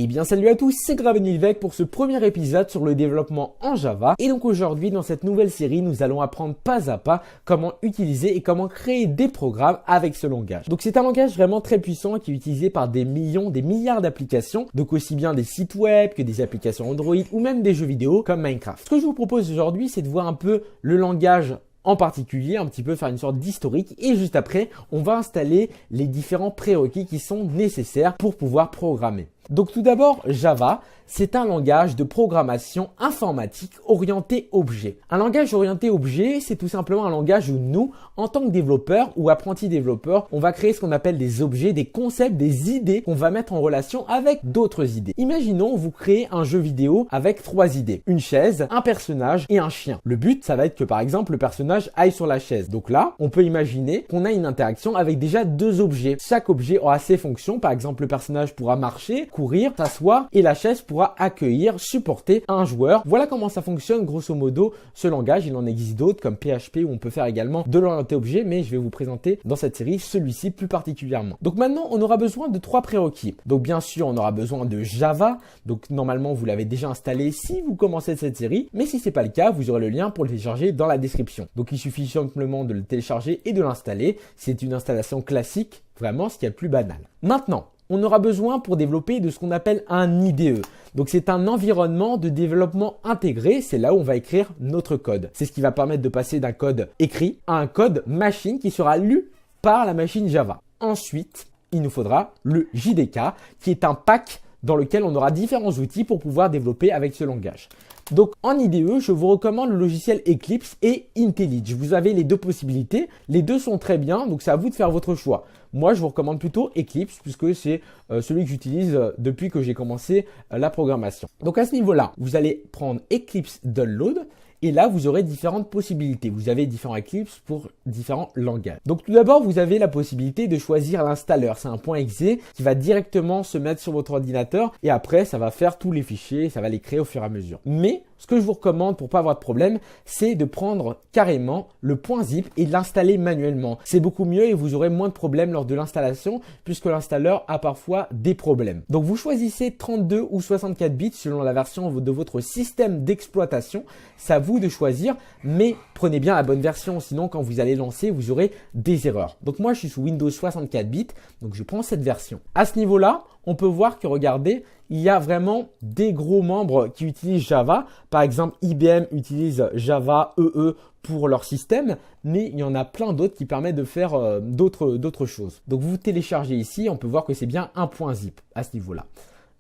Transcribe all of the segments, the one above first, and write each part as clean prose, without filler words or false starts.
Et bien salut à tous, c'est Gravenilvec pour ce premier épisode sur le développement en Java. Et donc aujourd'hui dans cette nouvelle série, nous allons apprendre pas à pas comment utiliser et comment créer des programmes avec ce langage. Donc c'est un langage vraiment très puissant qui est utilisé par des millions, des milliards d'applications. Donc aussi bien des sites web que des applications Android ou même des jeux vidéo comme Minecraft. Ce que je vous propose aujourd'hui, c'est de voir un peu le langage en particulier, un petit peu faire une sorte d'historique, et juste après, on va installer les différents prérequis qui sont nécessaires pour pouvoir programmer. Donc tout d'abord, Java, c'est un langage de programmation informatique orienté objet. Un langage orienté objet, c'est tout simplement un langage où nous, en tant que développeurs ou apprentis développeurs, on va créer ce qu'on appelle des objets, des concepts, des idées qu'on va mettre en relation avec d'autres idées. Imaginons, vous créez un jeu vidéo avec 3 idées. Une chaise, un personnage et un chien. Le but, ça va être que par exemple, le personnage aille sur la chaise. Donc là, on peut imaginer qu'on a une interaction avec déjà 2 objets. Chaque objet aura ses fonctions. Par exemple, le personnage pourra marcher, courir, s'asseoir et la chaise pourra accueillir, supporter un joueur. Voilà comment ça fonctionne grosso modo ce langage. Il en existe d'autres comme PHP où on peut faire également de l'orienté objet, mais je vais vous présenter dans cette série celui-ci plus particulièrement. Donc maintenant, on aura besoin de 3 prérequis. Donc bien sûr, on aura besoin de Java. Donc normalement, vous l'avez déjà installé si vous commencez cette série, mais si c'est pas le cas, vous aurez le lien pour le télécharger dans la description. Donc il suffit simplement de le télécharger et de l'installer. C'est une installation classique, vraiment ce qu'il y a de plus banal. Maintenant, on aura besoin pour développer de ce qu'on appelle un IDE. Donc c'est un environnement de développement intégré, c'est là où on va écrire notre code. C'est ce qui va permettre de passer d'un code écrit à un code machine qui sera lu par la machine Java. Ensuite, il nous faudra le JDK qui est un pack dans lequel on aura différents outils pour pouvoir développer avec ce langage. Donc en IDE, je vous recommande le logiciel Eclipse et IntelliJ. Vous avez les 2 possibilités, les 2 sont très bien, donc c'est à vous de faire votre choix. Moi, je vous recommande plutôt Eclipse puisque c'est celui que j'utilise depuis que j'ai commencé la programmation. Donc à ce niveau-là, vous allez prendre Eclipse Download. Et là, vous aurez différentes possibilités. Vous avez différents Eclipse pour différents langages. Donc tout d'abord, vous avez la possibilité de choisir l'installeur. C'est un .exe qui va directement se mettre sur votre ordinateur et après, ça va faire tous les fichiers, ça va les créer au fur et à mesure. Mais ce que je vous recommande pour pas avoir de problème, c'est de prendre carrément le .zip et de l'installer manuellement. C'est beaucoup mieux et vous aurez moins de problèmes lors de l'installation puisque l'installeur a parfois des problèmes. Donc vous choisissez 32 ou 64 bits selon la version de votre système d'exploitation. C'est à vous de choisir, mais prenez bien la bonne version, sinon quand vous allez lancer, vous aurez des erreurs. Donc moi, je suis sous Windows 64 bits, donc je prends cette version. À ce niveau-là, on peut voir que, regardez, il y a vraiment des gros membres qui utilisent Java. Par exemple, IBM utilise Java EE pour leur système, mais il y en a plein d'autres qui permettent de faire d'autres choses. Donc vous téléchargez ici, on peut voir que c'est bien un .zip à ce niveau-là.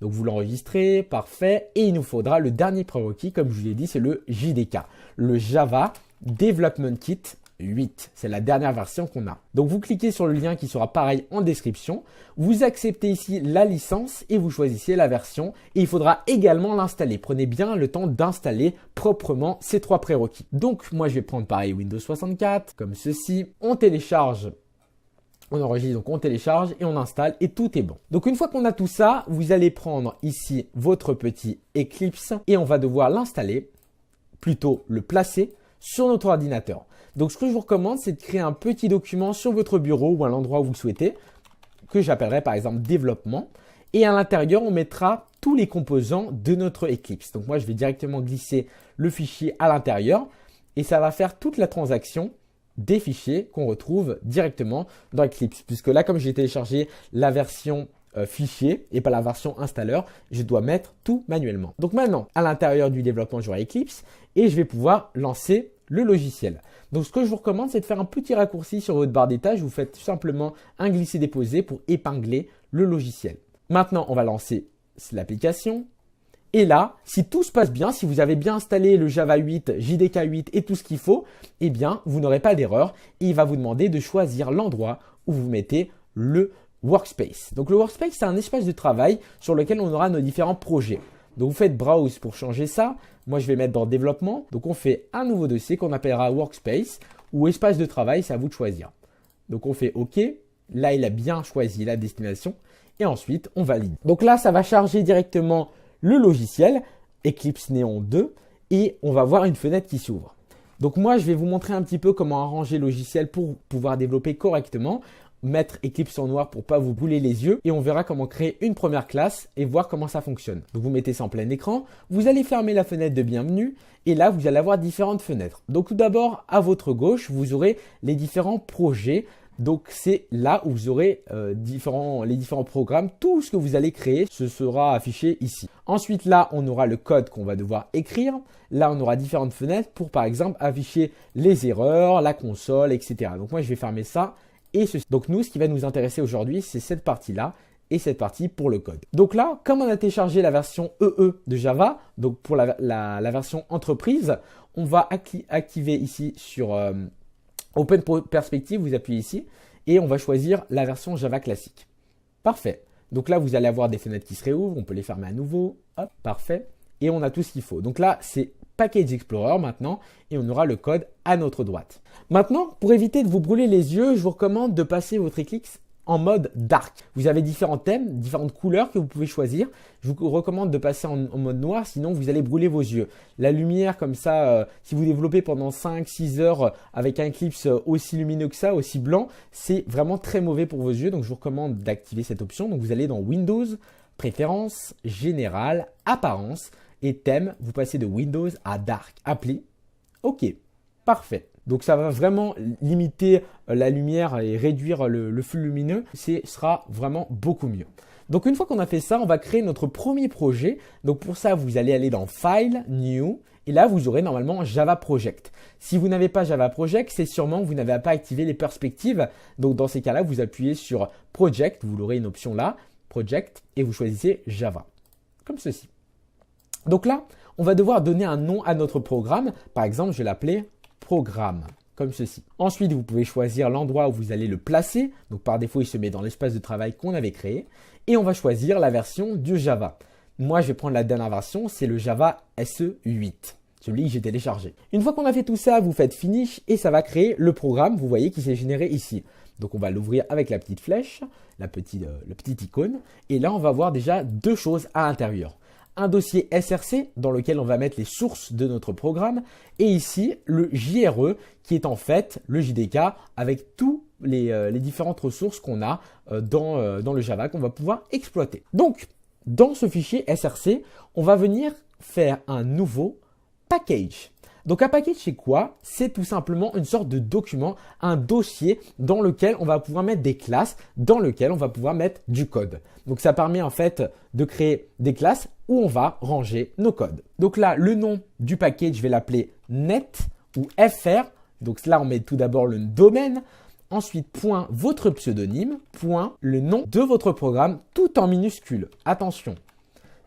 Donc vous l'enregistrez, parfait, et il nous faudra le dernier prérequis, comme je vous l'ai dit, c'est le JDK, le Java Development Kit 8. C'est la dernière version qu'on a. Donc vous cliquez sur le lien qui sera pareil en description. Vous acceptez ici la licence et vous choisissez la version. Et il faudra également l'installer. Prenez bien le temps d'installer proprement ces 3 prérequis. Donc moi je vais prendre pareil Windows 64 comme ceci. On télécharge. On enregistre, donc on télécharge et on installe et tout est bon. Donc une fois qu'on a tout ça, vous allez prendre ici votre petit Eclipse et on va devoir l'installer, plutôt le placer sur notre ordinateur. Donc ce que je vous recommande, c'est de créer un petit document sur votre bureau ou à l'endroit où vous le souhaitez, que j'appellerai par exemple développement. Et à l'intérieur, on mettra tous les composants de notre Eclipse. Donc moi, je vais directement glisser le fichier à l'intérieur et ça va faire toute la transaction des fichiers qu'on retrouve directement dans Eclipse. Puisque là, comme j'ai téléchargé la version fichier et pas la version installeur, je dois mettre tout manuellement. Donc maintenant, à l'intérieur du développement, j'aurai Eclipse et je vais pouvoir lancer le logiciel. Donc ce que je vous recommande, c'est de faire un petit raccourci sur votre barre des tâches. Vous faites tout simplement un glisser-déposer pour épingler le logiciel. Maintenant, on va lancer l'application. Et là, si tout se passe bien, si vous avez bien installé le Java 8, JDK 8 et tout ce qu'il faut, eh bien, vous n'aurez pas d'erreur. Et il va vous demander de choisir l'endroit où vous mettez le workspace. Donc le workspace, c'est un espace de travail sur lequel on aura nos différents projets. Donc vous faites browse pour changer ça. Moi, je vais mettre dans développement. Donc on fait un nouveau dossier qu'on appellera workspace ou espace de travail, c'est à vous de choisir. Donc on fait OK. Là, il a bien choisi la destination. Et ensuite, on valide. Donc là, ça va charger directement le logiciel Eclipse Neon 2 et on va voir une fenêtre qui s'ouvre. Donc moi, je vais vous montrer un petit peu comment arranger le logiciel pour pouvoir développer correctement. mettre Eclipse en noir pour pas vous brûler les yeux et on verra comment créer une première classe et voir comment ça fonctionne. Donc vous mettez ça en plein écran, vous allez fermer la fenêtre de bienvenue et là vous allez avoir différentes fenêtres. Donc tout d'abord à votre gauche vous aurez les différents projets. Donc c'est là où vous aurez les différents programmes, tout ce que vous allez créer, ce sera affiché ici. Ensuite là on aura le code qu'on va devoir écrire. Là on aura différentes fenêtres pour par exemple afficher les erreurs, la console, etc. Donc moi je vais fermer ça. Et ceci. Donc nous, ce qui va nous intéresser aujourd'hui, c'est cette partie-là et cette partie pour le code. Donc là, comme on a téléchargé la version EE de Java, donc pour la version entreprise, on va activer ici sur Open Perspective, vous appuyez ici, et on va choisir la version Java classique. Parfait. Donc là, vous allez avoir des fenêtres qui se réouvrent, on peut les fermer à nouveau. Hop, parfait. Et on a tout ce qu'il faut. Donc là, c'est Package Explorer maintenant et on aura le code à notre droite. Maintenant, pour éviter de vous brûler les yeux, je vous recommande de passer votre Eclipse en mode dark. Vous avez différents thèmes, différentes couleurs que vous pouvez choisir. Je vous recommande de passer en mode noir, sinon vous allez brûler vos yeux. La lumière comme ça, si vous développez pendant 5-6 heures avec un Eclipse aussi lumineux que ça, aussi blanc, c'est vraiment très mauvais pour vos yeux. Donc je vous recommande d'activer cette option. Donc vous allez dans Windows, Préférences, Général, Apparence et thème, vous passez de Windows à Dark. Appli. OK. Parfait. Donc ça va vraiment limiter la lumière et réduire le flux lumineux. Ce sera vraiment beaucoup mieux. Donc une fois qu'on a fait ça, on va créer notre premier projet. Donc pour ça, vous allez aller dans File, New. Et là, vous aurez normalement Java Project. Si vous n'avez pas Java Project, c'est sûrement que vous n'avez pas activé les perspectives. Donc dans ces cas-là, vous appuyez sur Project. Vous aurez une option là, Project, et vous choisissez Java. Comme ceci. Donc là, on va devoir donner un nom à notre programme. Par exemple, je vais l'appeler Programme, comme ceci. Ensuite, vous pouvez choisir l'endroit où vous allez le placer. Donc par défaut, il se met dans l'espace de travail qu'on avait créé. Et on va choisir la version du Java. Moi, je vais prendre la dernière version, c'est le Java SE8, celui que j'ai téléchargé. Une fois qu'on a fait tout ça, vous faites Finish et ça va créer le programme, vous voyez, qui s'est généré ici. Donc on va l'ouvrir avec la petite flèche, la petite icône. Et là, on va voir déjà deux choses à l'intérieur. Un dossier SRC dans lequel on va mettre les sources de notre programme et ici le JRE qui est en fait le JDK avec tous les différentes ressources qu'on a dans le Java qu'on va pouvoir exploiter. Donc dans ce fichier SRC, on va venir faire un nouveau package. Donc un package c'est quoi? C'est tout simplement une sorte de document, un dossier dans lequel on va pouvoir mettre des classes, dans lequel on va pouvoir mettre du code. Donc ça permet en fait de créer des classes où on va ranger nos codes. Donc là, le nom du package, je vais l'appeler net ou fr. Donc là, on met tout d'abord le domaine. Ensuite, point votre pseudonyme, point le nom de votre programme, tout en minuscule. Attention.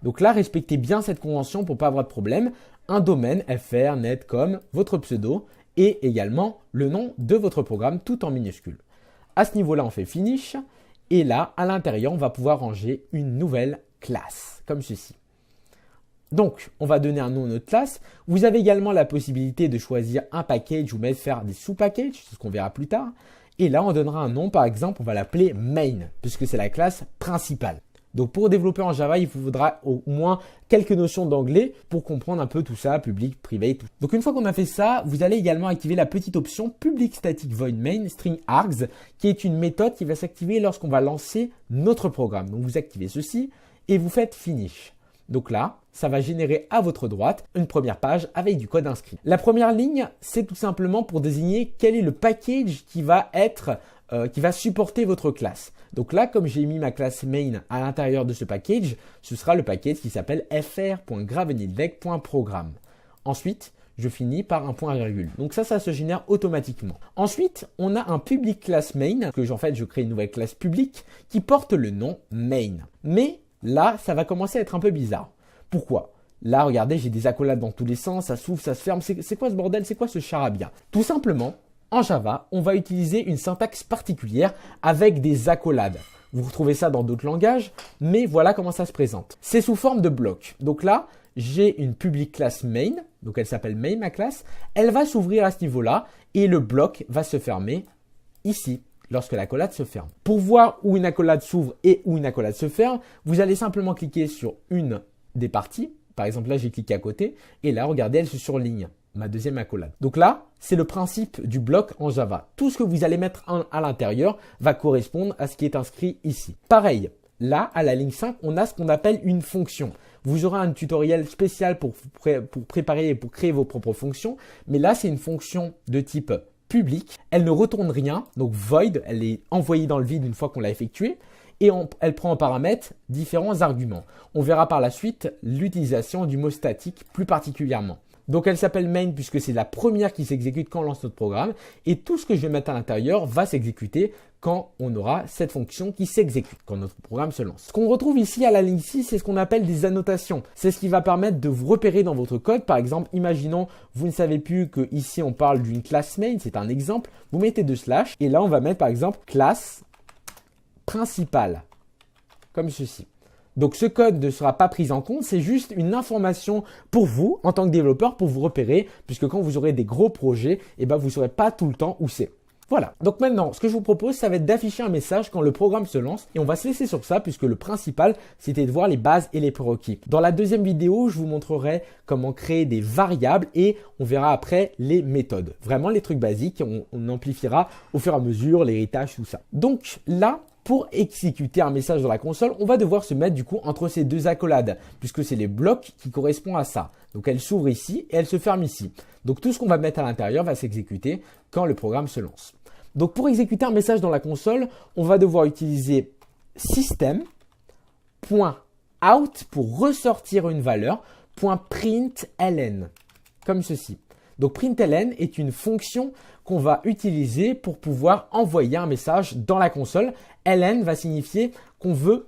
Donc là, respectez bien cette convention pour ne pas avoir de problème. Un domaine, fr, net, com, votre pseudo et également le nom de votre programme tout en minuscule. À ce niveau-là, on fait Finish. Et là, à l'intérieur, on va pouvoir ranger une nouvelle classe, comme ceci. Donc, on va donner un nom à notre classe. Vous avez également la possibilité de choisir un package ou même faire des sous-packages, c'est ce qu'on verra plus tard. Et là, on donnera un nom, par exemple, on va l'appeler main, puisque c'est la classe principale. Donc, pour développer en Java, il vous faudra au moins quelques notions d'anglais pour comprendre un peu tout ça, public, privé, tout. Donc, une fois qu'on a fait ça, vous allez également activer la petite option public static void main string args, qui est une méthode qui va s'activer lorsqu'on va lancer notre programme. Donc, vous activez ceci et vous faites finish. Donc là, ça va générer à votre droite une première page avec du code inscrit. La première ligne, c'est tout simplement pour désigner quel est le package qui va supporter votre classe. Donc là, comme j'ai mis ma classe main à l'intérieur de ce package, ce sera le package qui s'appelle fr.gravenildec.program. Ensuite, je finis par un point virgule. Donc ça se génère automatiquement. Ensuite, on a un public class main, que je crée une nouvelle classe publique qui porte le nom main. Mais là, ça va commencer à être un peu bizarre. Pourquoi? Là, regardez, j'ai des accolades dans tous les sens, ça s'ouvre, ça se ferme. C'est quoi ce bordel? C'est quoi ce charabia? Tout simplement, en Java, on va utiliser une syntaxe particulière avec des accolades. Vous retrouvez ça dans d'autres langages, mais voilà comment ça se présente. C'est sous forme de bloc. Donc là, j'ai une public class main, donc elle s'appelle main ma classe. Elle va s'ouvrir à ce niveau-là et le bloc va se fermer ici, lorsque l'accolade se ferme. Pour voir où une accolade s'ouvre et où une accolade se ferme, vous allez simplement cliquer sur une des parties. Par exemple, là, j'ai cliqué à côté et là, regardez, elle se surligne. ma deuxième accolade. Donc là, c'est le principe du bloc en Java. Tout ce que vous allez mettre à l'intérieur va correspondre à ce qui est inscrit ici. Pareil, là, à la ligne 5, on a ce qu'on appelle une fonction. Vous aurez un tutoriel spécial pour préparer et pour créer vos propres fonctions. Mais là, c'est une fonction de type public. Elle ne retourne rien, donc void, elle est envoyée dans le vide une fois qu'on l'a effectuée. Et elle prend en paramètre différents arguments. On verra par la suite l'utilisation du mot statique plus particulièrement. Donc elle s'appelle main puisque c'est la première qui s'exécute quand on lance notre programme. Et tout ce que je vais mettre à l'intérieur va s'exécuter quand on aura cette fonction qui s'exécute, quand notre programme se lance. Ce qu'on retrouve ici à la ligne 6, c'est ce qu'on appelle des annotations. C'est ce qui va permettre de vous repérer dans votre code. Par exemple, imaginons, vous ne savez plus que ici on parle d'une classe main, c'est un exemple. Vous mettez 2 slash et là on va mettre par exemple classe principale, comme ceci. Donc ce code ne sera pas pris en compte, c'est juste une information pour vous en tant que développeur pour vous repérer, puisque quand vous aurez des gros projets, vous ne saurez pas tout le temps où c'est. Voilà, donc maintenant ce que je vous propose, ça va être d'afficher un message quand le programme se lance et on va se laisser sur ça puisque le principal c'était de voir les bases et les prérequis. Dans la deuxième vidéo, je vous montrerai comment créer des variables et on verra après les méthodes. Vraiment les trucs basiques, on amplifiera au fur et à mesure l'héritage, tout ça. Donc là, pour exécuter un message dans la console, on va devoir se mettre du coup entre ces deux accolades puisque c'est les blocs qui correspondent à ça. Donc elle s'ouvre ici et elle se ferme ici. Donc tout ce qu'on va mettre à l'intérieur va s'exécuter quand le programme se lance. Donc pour exécuter un message dans la console, on va devoir utiliser system.out pour ressortir une valeur, .println, comme ceci. Donc println est une fonction qu'on va utiliser pour pouvoir envoyer un message dans la console. ln va signifier qu'on veut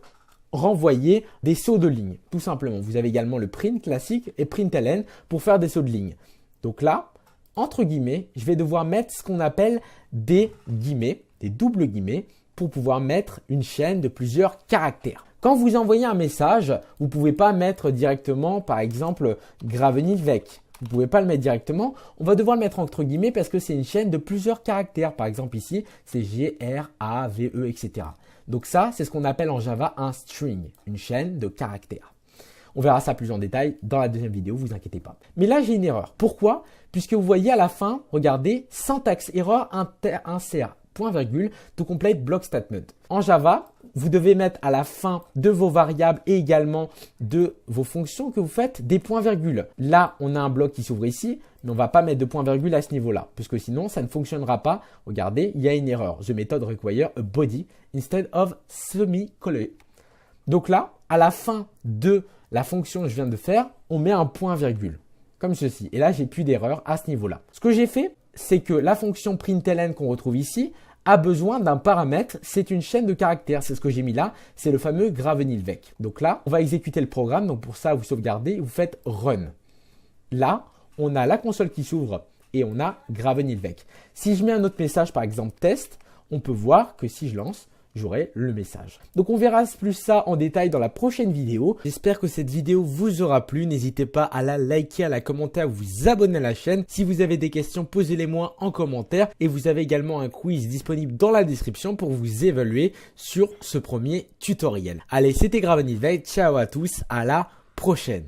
renvoyer des sauts de ligne, tout simplement. Vous avez également le print classique et println pour faire des sauts de ligne. Donc là, entre guillemets, je vais devoir mettre ce qu'on appelle des guillemets, des doubles guillemets, pour pouvoir mettre une chaîne de plusieurs caractères. Quand vous envoyez un message, vous ne pouvez pas mettre directement, par exemple, Gravenilvec. Vous ne pouvez pas le mettre directement. On va devoir le mettre entre guillemets parce que c'est une chaîne de plusieurs caractères. Par exemple, ici, c'est G, R, A, V, E, etc. Donc ça, c'est ce qu'on appelle en Java un string, une chaîne de caractères. On verra ça plus en détail dans la deuxième vidéo, vous inquiétez pas. Mais là, j'ai une erreur. Pourquoi? Puisque vous voyez à la fin, regardez, syntaxe erreur insert point virgule to complete block statement. En Java, vous devez mettre à la fin de vos variables et également de vos fonctions que vous faites des points virgules. Là, on a un bloc qui s'ouvre ici, mais on ne va pas mettre de point virgule à ce niveau-là, puisque sinon, ça ne fonctionnera pas. Regardez, il y a une erreur. The method require a body instead of semicolon. Donc là, à la fin de la fonction que je viens de faire, on met un point virgule, comme ceci. Et là, j'ai plus d'erreur à ce niveau-là. Ce que j'ai fait, c'est que la fonction println qu'on retrouve ici a besoin d'un paramètre. C'est une chaîne de caractères. C'est ce que j'ai mis là. C'est le fameux Gravenilvec. Donc là, on va exécuter le programme. Donc pour ça, vous sauvegardez, vous faites run. Là, on a la console qui s'ouvre et on a Gravenilvec. Si je mets un autre message, par exemple test, on peut voir que si je lance, j'aurai le message. Donc on verra plus ça en détail dans la prochaine vidéo. J'espère que cette vidéo vous aura plu. N'hésitez pas à la liker, à la commenter, à vous abonner à la chaîne. Si vous avez des questions, posez-les-moi en commentaire. Et vous avez également un quiz disponible dans la description pour vous évaluer sur ce premier tutoriel. Allez, c'était Gravenilvec. Ciao à tous, à la prochaine.